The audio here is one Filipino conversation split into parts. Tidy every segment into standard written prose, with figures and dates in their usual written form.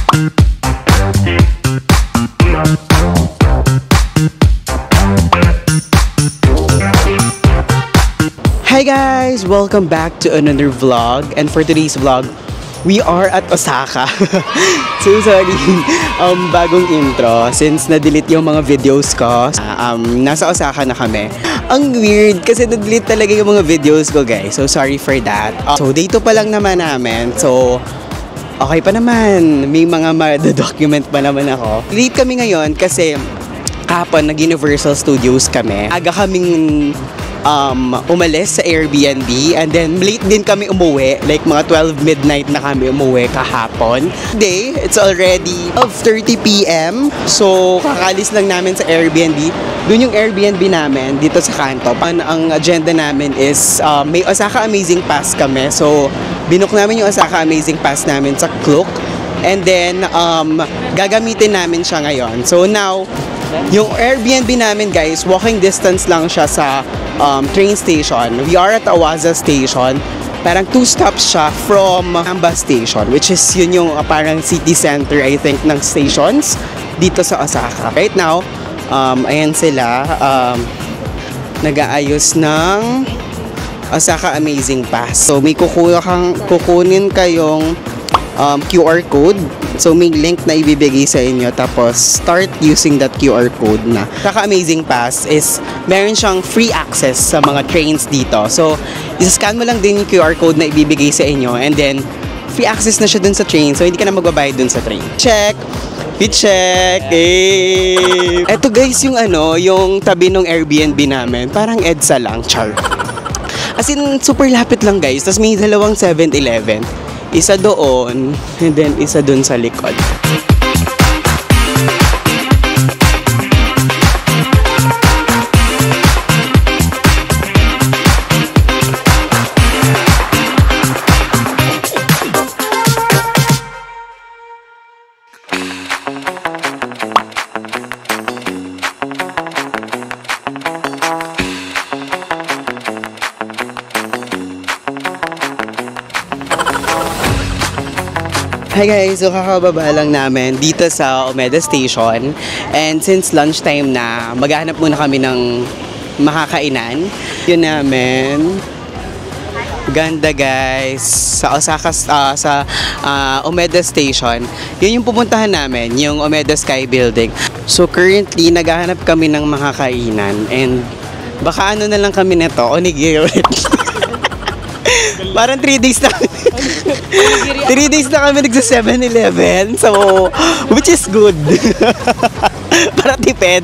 Hi guys! Welcome back to another vlog, and for today's vlog, we are at Osaka. So sorry, bagong intro since na-delete yung mga videos ko. Nasa Osaka na kami. Ang weird kasi na-delete talaga yung mga videos ko guys, so sorry for that. So day 2 pa lang naman namin, so okay pa naman, may mga ma-document pa naman ako. Late kami ngayon kasi kahapon nag-Universal Studios kami. Aga kaming umalis sa Airbnb, and then late din kami umuwi, like mga 12 midnight na kami umuwi kahapon. Today, it's already 12:30 PM, so kakalis lang namin sa Airbnb. Doon yung Airbnb namin, dito sa kanto. Ang agenda namin is may Osaka Amazing Pass kami, so binook namin yung Osaka Amazing Pass namin sa Klook, and then gagamitin namin siya ngayon. So now, yung Airbnb namin guys, walking distance lang siya sa train station. We are at Awaza Station. Parang 2 stops siya from Amba Station, which is yun yung parang city center I think ng stations dito sa Osaka. Right now, ayan sila, nag-aayos ng Osaka Amazing Pass. So may kukunin kayong QR code. So may link na ibibigay sa inyo, tapos start using that QR code na. Osaka Amazing Pass is meron siyang free access sa mga trains dito. So isa-scan mo lang din yung QR code na ibibigay sa inyo, and then free access na siya dun sa train. So hindi ka na magbabayad dun sa train. Check! I-check! Hey! Eto guys yung yung tabi ng Airbnb namin. Parang EDSA lang, char. As in, super lapit lang guys. Tapos may dalawang 7-Eleven. Isa doon, and then isa doon sa likod. Hi guys, so kakababa lang namin dito sa Umeda Station, and since lunchtime na, maghahanap muna kami ng makakainan. Yun namin. Ganda guys, sa Osaka, sa Umeda Station. Yun yung pupuntahan namin, yung Umeda Sky Building. So currently, naghahanap kami ng makakainan, and baka na lang kami nito, onigiri. Parang 3 days na 3 days na kami nagsa 7-Eleven, so which is good. Para tipid.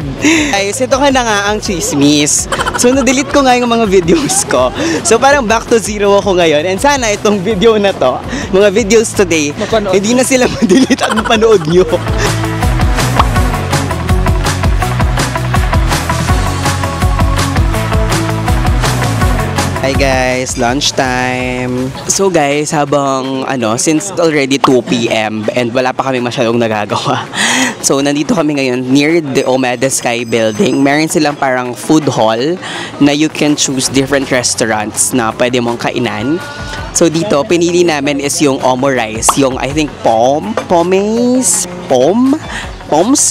Guys, ito ka na nga ang chismis. So na-delete ko nga yung mga videos ko, so parang back to zero ako ngayon, and sana itong video na to, mga videos today, hindi na sila ma-delete at mapanood nyo. Hi guys, lunchtime. So guys, habang since already 2 PM and wala pa kami masyadong nagagawa. So nandito kami ngayon near the Umeda Sky Building. Meron silang parang food hall na you can choose different restaurants na pwede mong kainan. So dito, pinili namin is yung Omo Rice, yung I think Poms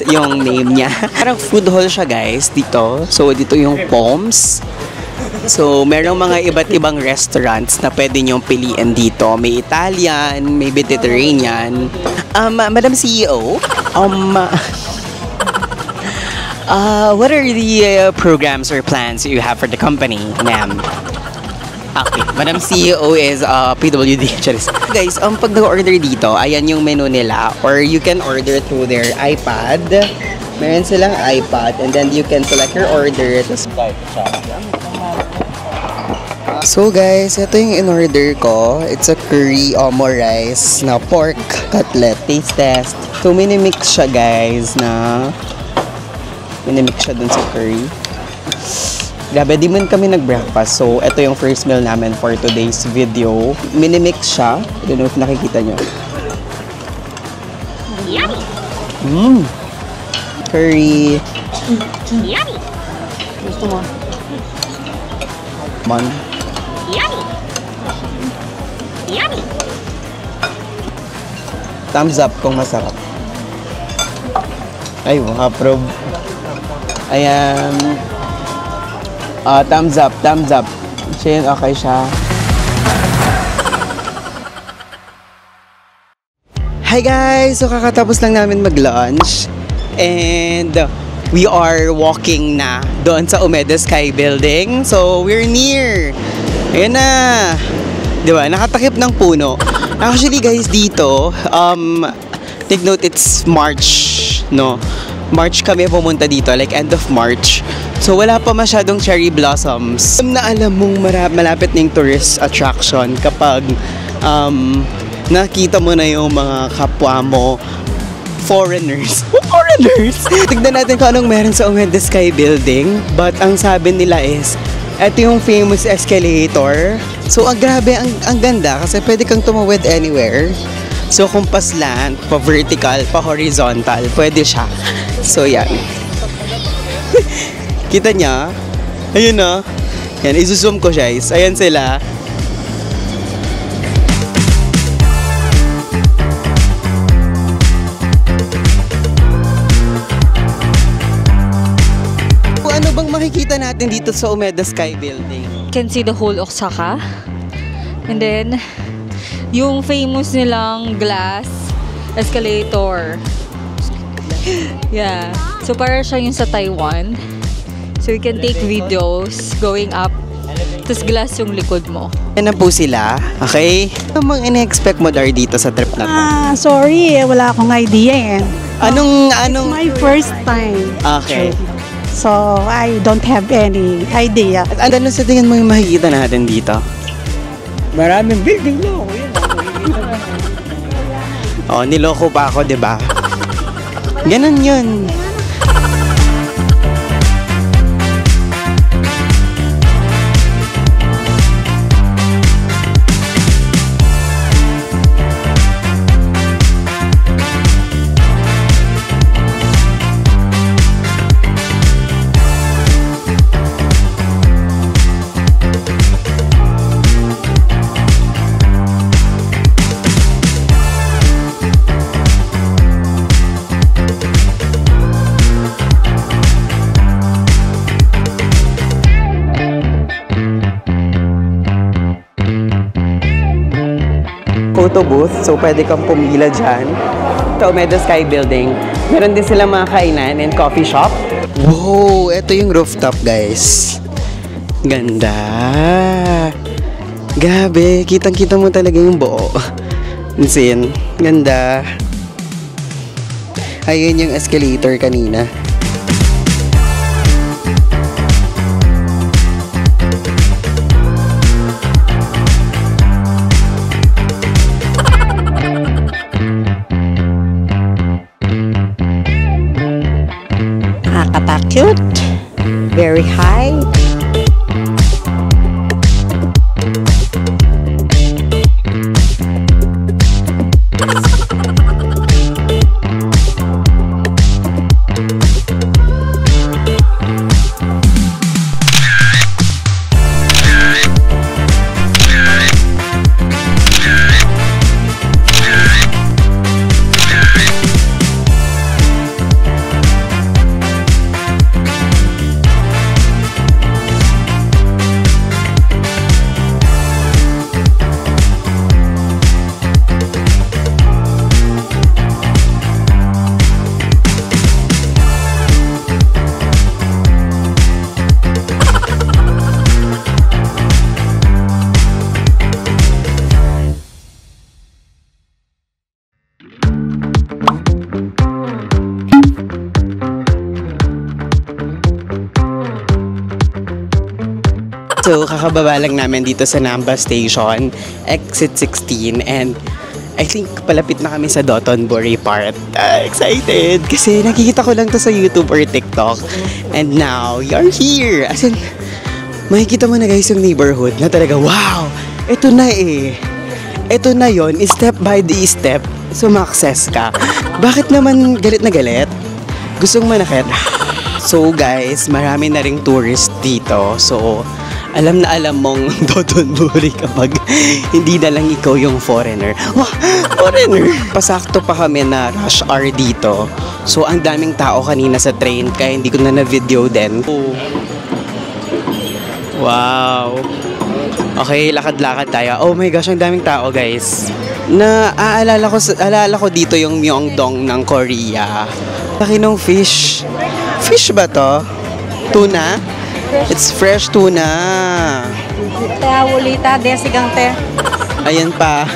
yung name niya. Parang food hall siya guys dito. So dito yung Poms. So, merong mga iba't ibang restaurants na pwede nyong piliin dito. May Italian, may Mediterranean. Madam CEO, what are the programs or plans you have for the company, ma'am? Okay, Madam CEO is PWD. Guys, pag nag-order dito, ayan yung menu nila. Or you can order through their iPad. Meron silang iPad, and then you can select your order. So guys, ito yung in-order ko. It's a curry Omo rice na pork cutlet. Taste test. So minimix siya guys na minimix siya dun sa curry. Grabe, di man kami nag-breakfast. So ito yung first meal namin for today's video. Minimix siya. I don't know if nakikita nyo. Yummy! Curry. Yummy! Gusto mo? Man. Yummy! Yummy! Thumbs up kung masarap. Ay, approve. Ayan. Thumbs up, thumbs up. Chin, okay siya. Hi guys! So kakatapos lang namin mag-lunch. And we are walking na doon sa Umeda Sky Building. So we're near. Ayan na. Diba? Nakatakip ng puno. Actually guys, dito, take note, it's March, no? March kami pumunta dito, like end of March. So wala pa masyadong cherry blossoms. Alam mong malapit na yung tourist attraction kapag nakita mo na yung mga kapwa mo foreigners. Foreigners! Tignan natin kung anong meron sa Umeda Sky Building. But ang sabi nila is, ito yung famous escalator. So grabe, ang ganda kasi pwede kang tumawid anywhere. So kung paslant, pa vertical, pa horizontal, pwede siya. So yan. Kita niya? Ayun na. Yan, isusum ko guys. Ayan sila. Ano bang makikita natin dito sa Umeda Sky Building? Can see the whole Osaka. And then, yung famous nilang glass escalator. Yeah. So, para siya yung sa Taiwan. So, you can take videos going up. Tapos glass yung likod mo. Yan na po sila. Okay? Ano bang ina-expect mo dar dito sa trip na to? Sorry, wala akong idea eh. Anong... It's my first time. Okay. So, I don't have any idea. At ano sa tingin mo yung makikita natin dito? Maraming building no. Oh, niloko pa ako, di ba? Ganun yun. Photo booth, so pwede kang pumila dyan. Sa Umeda Sky Building. Meron din silang mga kainan and coffee shop. Wow! Ito yung rooftop, guys. Ganda! Gabi, kitang-kita mo talaga yung buo. Insane. Ganda. Ayun yung escalator kanina. Cute. Very high. So, kakababa lang namin dito sa Namba Station, exit 16, and I think palapit na kami sa Dotonbori part. Excited! Kasi nakikita ko lang to sa YouTube or TikTok. And now, you're here! As in, makikita mo na guys yung neighborhood na talaga, wow! Ito na eh! Ito na yon, step by the step, sumakses ka. Bakit naman galit na galit? Gustong manakit? So guys, marami na ring tourist dito. So, alam na alam mong dodonburi kapag hindi na lang ikaw yung foreigner. Wah, foreigner! Pasakto pa kami na rush hour dito. So, ang daming tao kanina sa train kaya hindi ko na na-video din. Oh. Wow! Okay, lakad-lakad tayo. Oh my gosh, ang daming tao, guys. Alala ko dito yung Myeongdong ng Korea. Laki ng fish. Fish ba to? Tuna? It's fresh tuna. Te, awulita, desigang te. Ayan pa.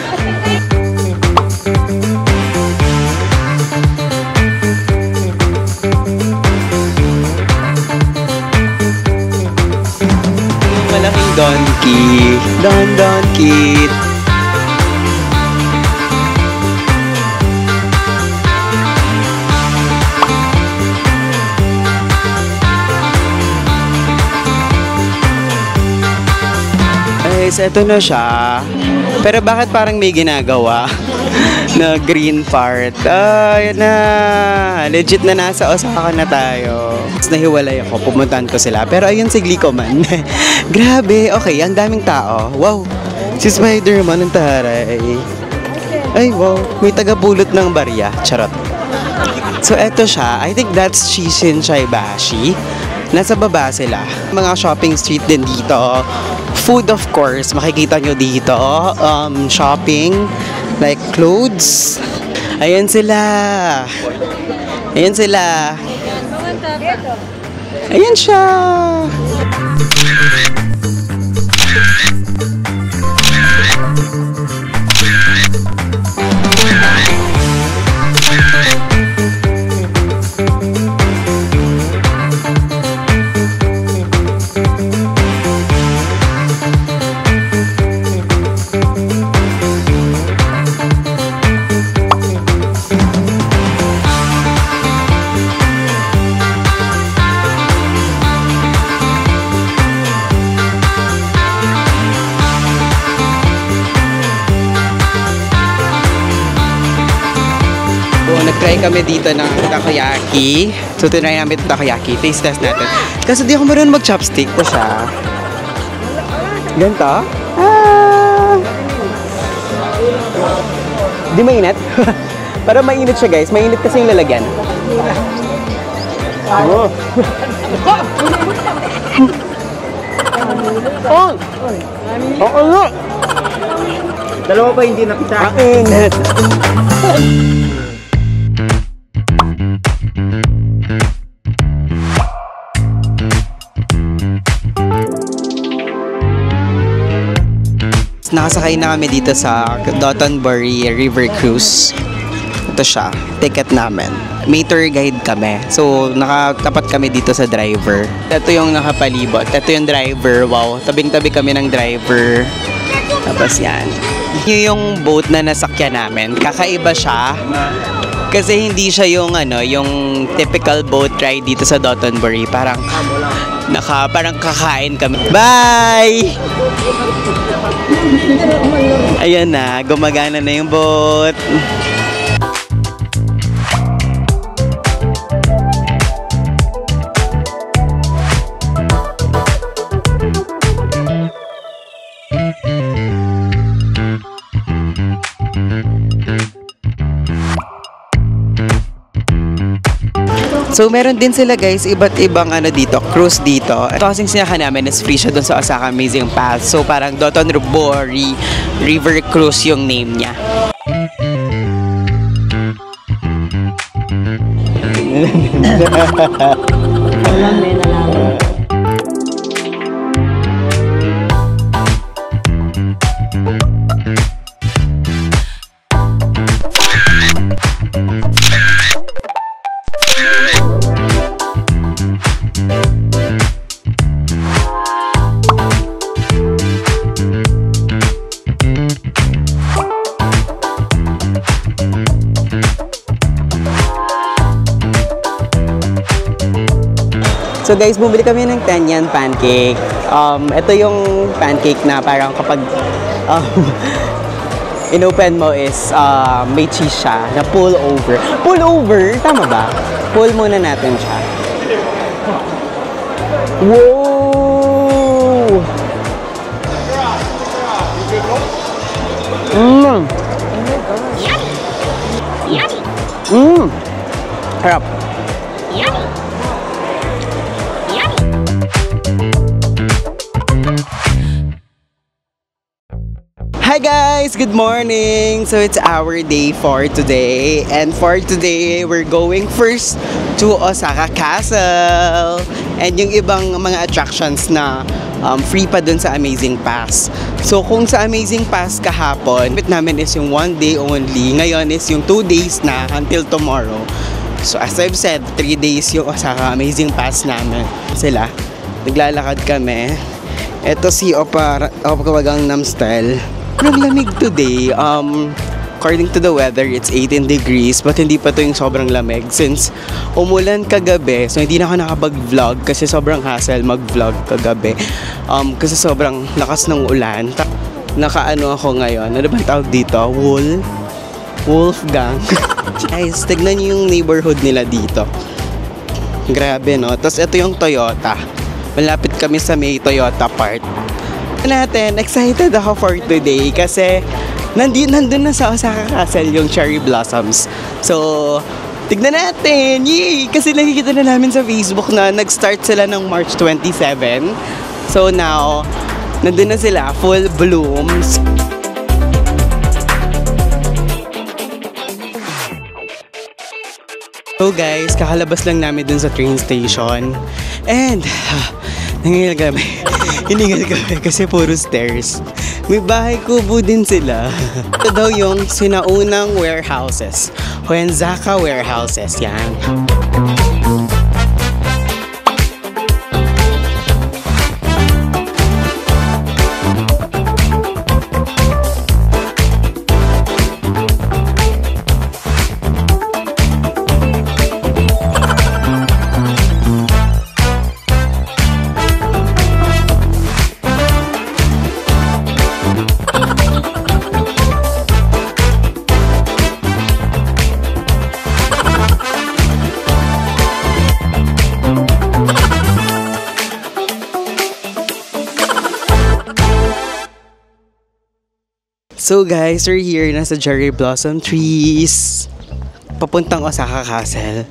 Malaking donkey. Donkey. Guys, eto na siya. Pero bakit parang may ginagawa na green part? Yan na. Legit na nasa Osaka na tayo. Tapos nahiwalay ako, pumuntahan ko sila. Pero ayun si Glicoman. Grabe, okay, ang daming tao. Wow, si Spider-Man ang taray. Ay, wow, may tagapulot ng barya. Charot. So eto siya, I think that's Shishin Chaibashi. Nasa baba sila. Mga shopping street din dito. Food, of course, makikita nyo dito. Shopping, like clothes. Ayan sila. Ayan sila. Ayan siya. Nag-try kami dito ng takoyaki. So, tinry namin itong takoyaki. Taste test natin. Kasi di ako marunong mag-chopstick ko siya. Ganito? Di mainit? Pero mainit siya, guys. Mainit kasi yung lalagyan. Oh! Oh! Oo nga! Dalawa pa hindi nakita. Ang init! Nakasakay na kami dito sa Dotonbori River Cruise. Ito siya, ticket namin. May tour guide kami. So, nakatapat kami dito sa driver. Ito yung nakapalibot. Ito yung driver. Wow, tabing-tabi kami ng driver. Tapos yan. Yun yung boat na nasakyan namin. Kakaiba siya. Kasi hindi siya yung yung typical boat ride dito sa Dotonbori. Parang kakain kami. Bye! Ayan na, gumagana na yung boat. So, meron din sila, guys, iba't ibang dito, cruise dito. Kasing sinaka namin is free siya dun sa Osaka Amazing Pass. So, parang Dotonbori River Cruise yung name niya. So guys, bumili kami ng Tenyan pancake. Ito yung pancake na parang kapag inopen mo is may cheese siya na pull over. Pull over? Tama ba? Pull muna natin siya. Wow! Mmm! Mmm! Harap! Hi guys! Good morning! So it's our day for today. And for today, we're going first to Osaka Castle. And yung ibang mga attractions na free pa dun sa Amazing Pass. So kung sa Amazing Pass kahapon, bit namin is yung 1 day only. Ngayon is yung 2 days na until tomorrow. So as I've said, 3 days yung Osaka Amazing Pass namin. Sila, naglalakad kami. Ito si Opa Gangnam Style. Ang lamig today. According to the weather, it's 18 degrees. But hindi pa to yung sobrang lamig. Since umulan kagabi, so hindi na ako nakapag-vlog kasi sobrang hassle mag-vlog kagabi. Kasi sobrang lakas ng ulan. Nakaano ako ngayon. Ano ba tawag dito? Wolfgang. Guys, tignan nyo yung neighborhood nila dito. Grabe, no? Tapos ito yung Toyota. Malapit kami sa may Toyota part. Natin, excited ako for today kasi nandun na sa Osaka Castle yung cherry blossoms. So, tignan natin! Yay! Kasi nakikita na namin sa Facebook na nag-start sila ng March 27. So now, nandun na sila, full blooms. So guys, kakalabas lang namin dun sa train station. And, hiningal kami kasi puro stairs. May bahay kubo din sila. Ito daw yung sinaunang warehouses. Huenzaka warehouses, yan. So guys, we're here nasa cherry blossom trees. Papuntang Osaka Castle.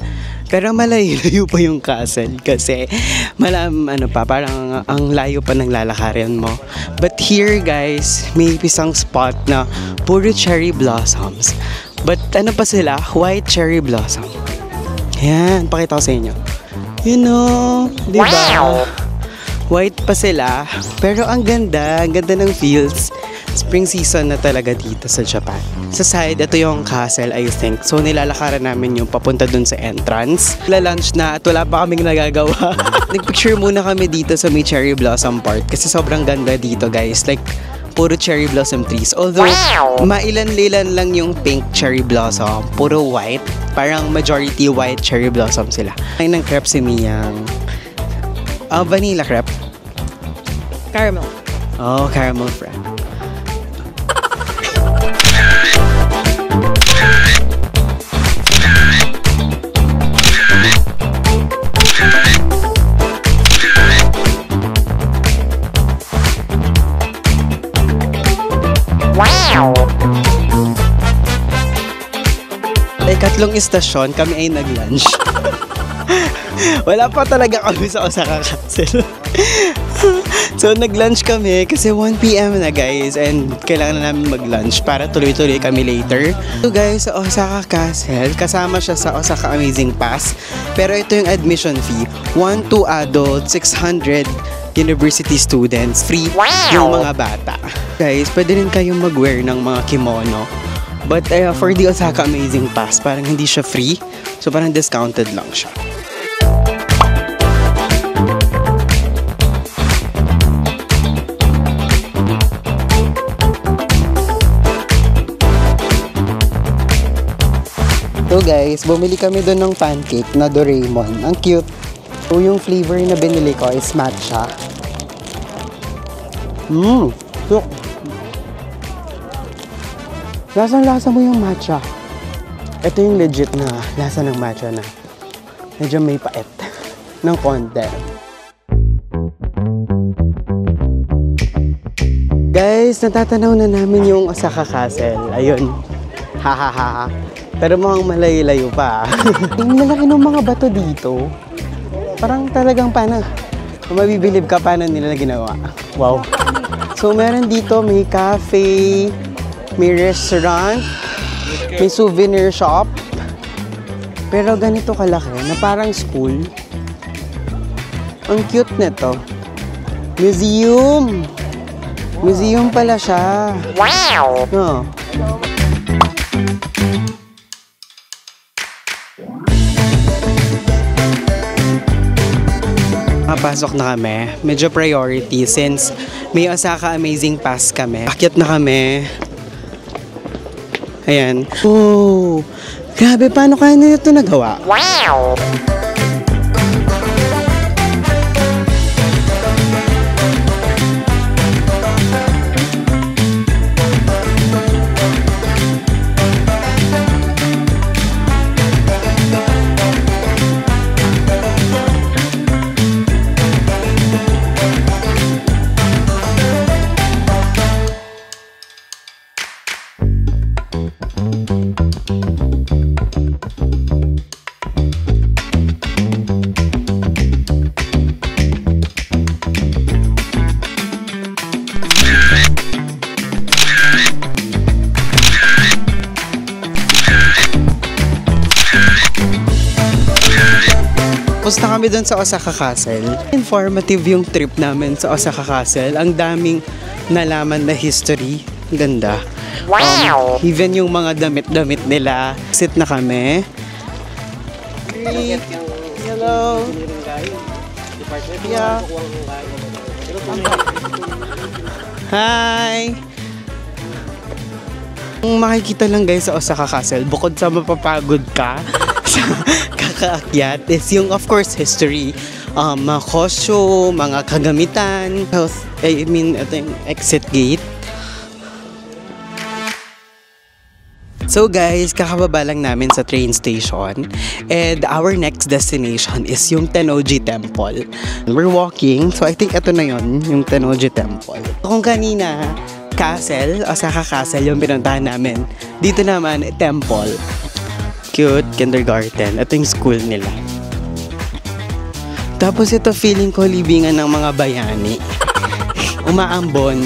Pero malayo pa yung castle kasi parang ang layo pa ng lalakarin mo. But here guys, may isang spot na puro cherry blossoms. But ano pa sila? White cherry blossom. Ayan, pakita ko sa inyo. You know, di ba? White pa sila. Pero ang ganda ng feels. Spring season na talaga dito sa Japan. Sa side, ito yung castle, I think. So, nilalakaran namin yung papunta dun sa entrance. Lunch na at wala pa kaming nagagawa. Nagpicture muna kami dito sa may cherry blossom part kasi sobrang ganda dito, guys. Like, puro cherry blossom trees. Although, mailan-lilan lang yung pink cherry blossom. Puro white. Parang majority white cherry blossom sila. Ay, ng crepe si Miyang. Vanilla crepe. Caramel. Oh, caramel crepe. Ikatlong istasyon, kami ay nag-lunch. Wala pa talaga kami sa Osaka Castle. So nag-lunch kami kasi 1 PM na guys and kailangan na namin mag-lunch para tuloy-tuloy kami later. So guys, sa Osaka Castle, kasama siya sa Osaka Amazing Pass. Pero ito yung admission fee, 1 to adult, 600 university students, free yung mga bata. Guys, pwede rin kayong mag-wear ng mga kimono. But for the Osaka Amazing Pass, parang hindi siya free. So parang discounted lang siya. So guys, bumili kami doon ng pancake na Doraemon. Ang cute. So yung flavor na binili ko is matcha. So, lasang-lasa mo yung matcha. Ito yung legit na lasa ng matcha na medyo may pait ng konti. Guys, guys, natatanaw na namin yung Osaka Castle. Ayun. Hahaha. Pero mukhang malayo-layo pa. Ang malaki ng mga bato dito. Parang talagang paano. Kung mabibilib ka paano nila ginawa. Wow. So meron dito, may cafe, may restaurant, may souvenir shop. Pero ganito kalaki na parang school. Ang cute nito. Museum! Museum pala siya. Wow! Oh. Nakapasok na kami. Medyo priority since may Osaka Amazing Pass kami. Akyat na kami. Ayan. Oh! Grabe, paano kaya nila ito nagawa? Wow! Tapos na kami doon sa Osaka Castle. Informative yung trip namin sa Osaka Castle. Ang daming nalaman na history. Ganda. Wow! Even yung mga damit-damit nila. Sit na kami. Hello. Yeah. Hi. Ang makikita lang guys sa Osaka Castle, bukod sa mapapagod ka sa kakaakyat, is yung of course history, mga costume, mga kagamitan, ito yung exit gate. So guys, kakababa lang namin sa train station and our next destination is yung Tennoji Temple. We're walking, so I think ito na yon, yung Tennoji Temple. Kung kanina Castle, Osaka Castle yung pinuntahan namin. Dito naman, temple. Cute, kindergarten. Ito yung school nila. Tapos ito, feeling ko libingan ng mga bayani. Umaambon.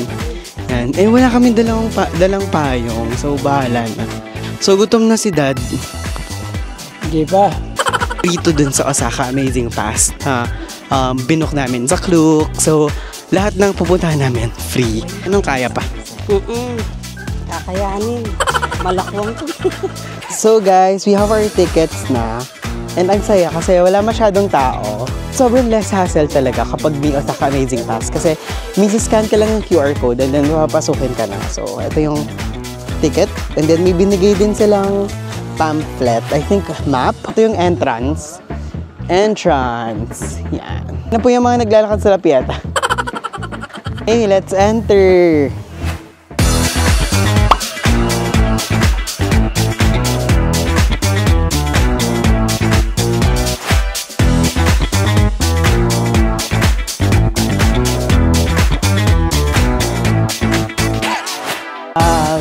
Yan. Eh, wala kami dalang payong. So, bahala na. So, gutom na si Dad. Di ba? Dito dun sa Osaka Amazing Pass. Binook namin sa Klook. So, lahat ng pupuntahan namin, free. Anong kaya pa? Kakayanin. Malakwang to. So guys, we have our tickets na. And ang saya kasi wala masyadong tao. Sobrang less hassle talaga kapag may Osaka Amazing Pass. Kasi scan ka lang yung QR code and then mapapasukin ka na. So ito yung ticket. And then may binigay din silang pamphlet. I think map. Ito yung entrance. Entrance. Yan. Ano po yung mga naglalakad sa Lapieta? Hey, let's enter!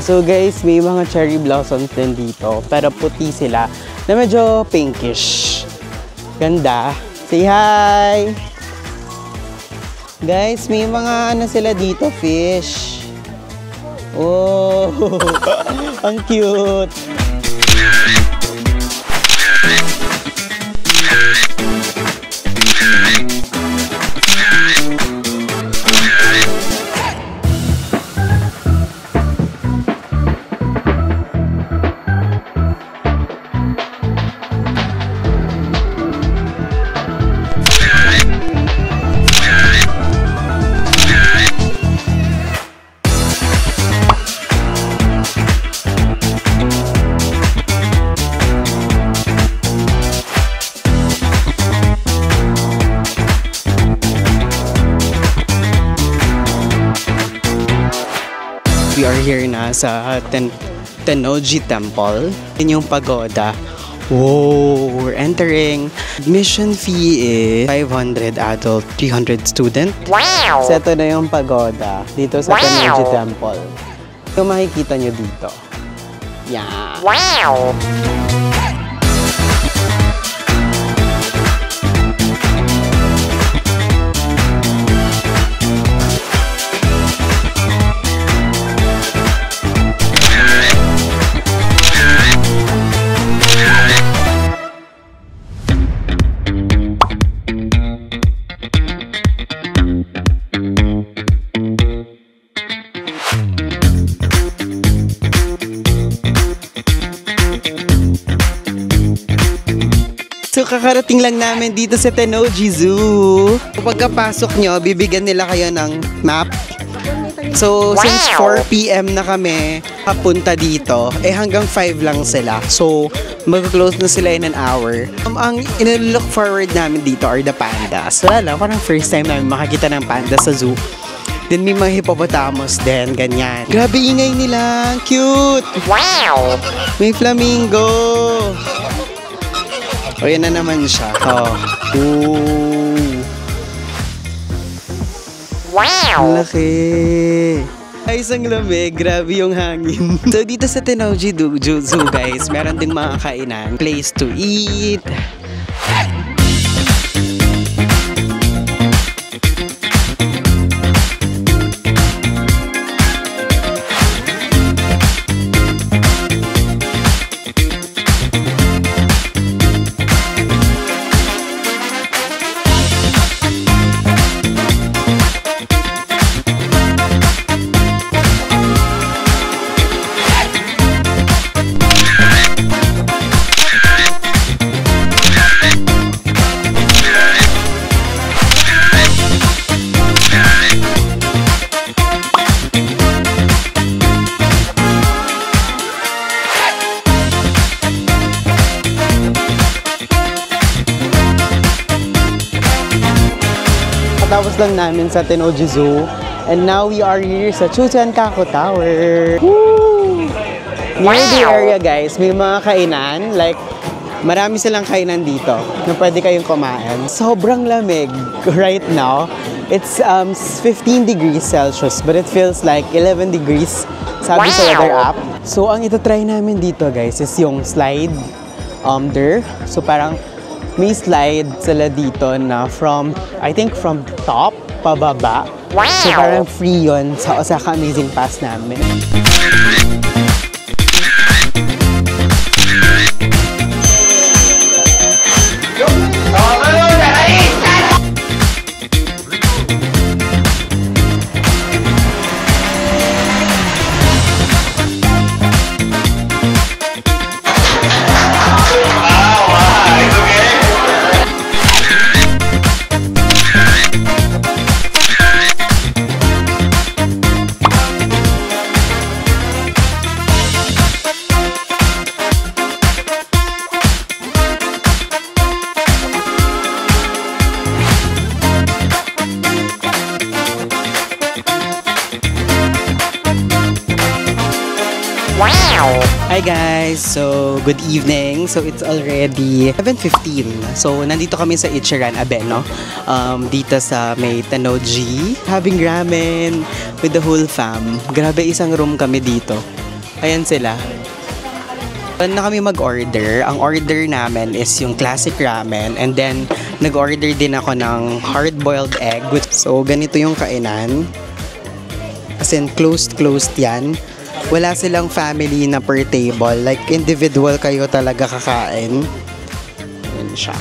So guys, may mga cherry blossoms din dito, pero puti sila na medyo pinkish. Ganda. Say hi! Guys, may mga ano sila dito, fish. Oh, ang cute. We are here na sa Tennoji Temple. Yun yung pagoda. Whoa, we're entering. Admission fee is 500 adult, 300 student. Wow! So ito na yung pagoda dito sa Tennoji Temple. Yung makikita nyo dito. Yeah. Wow! So kakarating lang namin dito sa Tennoji Zoo. Pagkapasok nyo, bibigyan nila kayo ng map. So since 4 PM na kami papunta dito, hanggang 5 lang sila. So mag-close na sila in an hour. Ang inilook forward namin dito are the pandas. Wala lang, parang first time namin makakita ng panda sa zoo. Then may mga hippopotamus din, ganyan. Grabe ingay nila, cute! Wow! May flamingo! O, yan na naman siya. Oh. Ooh. Wow! Laki! Ay, isang lamig. Grabe yung hangin. So, dito sa Tennoji Zoo, guys, meron ding mga kainan. Place to eat. Tapos lang namin sa Tennoji Zoo. And now we are here sa Chuchenkaku Tower. Woo! Near the area, guys, may mga kainan. Like, marami silang kainan dito na pwede kayong kumain. Sobrang lamig right now. It's 15 degrees Celsius, but it feels like 11 degrees, sabi sa weather app. So, ang itatry namin dito, guys, is yung slide there. So, parang may slide sila dito na I think from top pababa. Wow. So parang free yun sa Osaka Amazing Pass namin. Hi guys! So, good evening. So, it's already 7:15. So, nandito kami sa Ichiran Abeno. Dito sa may Tennoji. Having ramen with the whole fam. Grabe, isang room kami dito. Ayan sila. Na kami mag-order. Ang order namin is yung classic ramen. And then, nag-order din ako ng hard-boiled egg. So, ganito yung kainan. As in, closed yan. Wala silang family na per table. Like, individual kayo talaga kakain. Yan siya.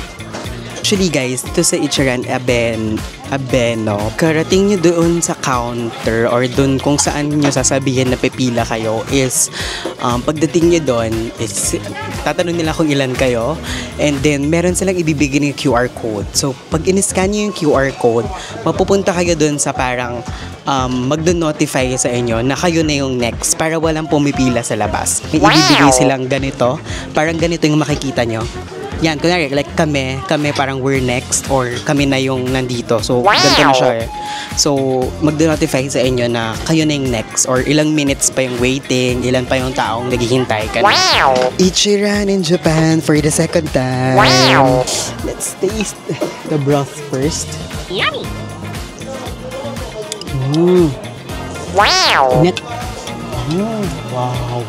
Actually, guys, ito sa Ichiran Abeno, karating nyo doon sa counter or doon kung saan nyo sasabihin na pipila kayo is pagdating nyo doon is tatanong nila kung ilan kayo and then meron silang ibibigay ng QR code. So, pag in-scan nyo yung QR code, mapupunta kayo doon sa parang magdo-notify sa inyo na kayo na yung next para walang pumipila sa labas. May ibibigay silang ganito. Parang ganito yung makikita nyo. Yan, kunwari, like kami parang we're next or kami na yung nandito. So, ganito na siya eh. So, magde-notify sa inyo na kayo na yung next or ilang minutes pa yung waiting, ilan pa yung taong naghihintay ka na. Ichiran in Japan for the second time. Let's taste the broth first. Yummy! Net. Wow.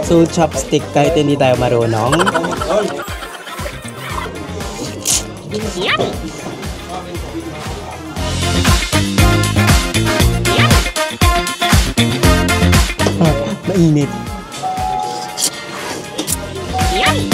So, chopstick kahit hindi tayo marunong. Yummy! Mainit. Yummy!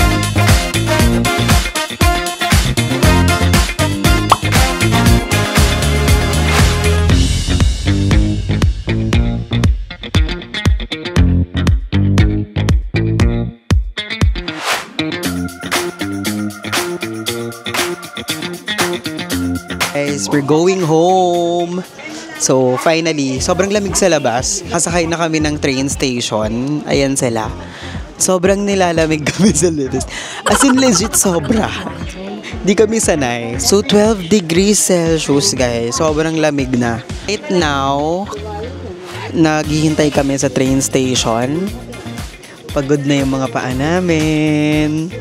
Guys, we're going home. So, finally, sobrang lamig sa labas. Kasakay na kami ng train station. Ayan sila. Sobrang nilalamig kami sa labas. As in, legit, sobra. Di kami sanay. So, 12 degrees Celsius, guys. Sobrang lamig na. Right now, naghihintay kami sa train station. Pagod na yung mga paa namin.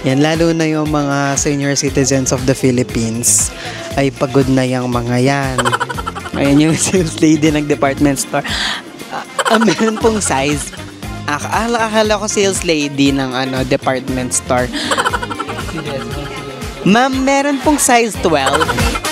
Yan, lalo na yung mga senior citizens of the Philippines. Ay pagod na yung mga yan. Ayan yung sales lady ng department store. Meron pong size. Akala ko sales lady ng department store. Ma'am, meron pong size 12.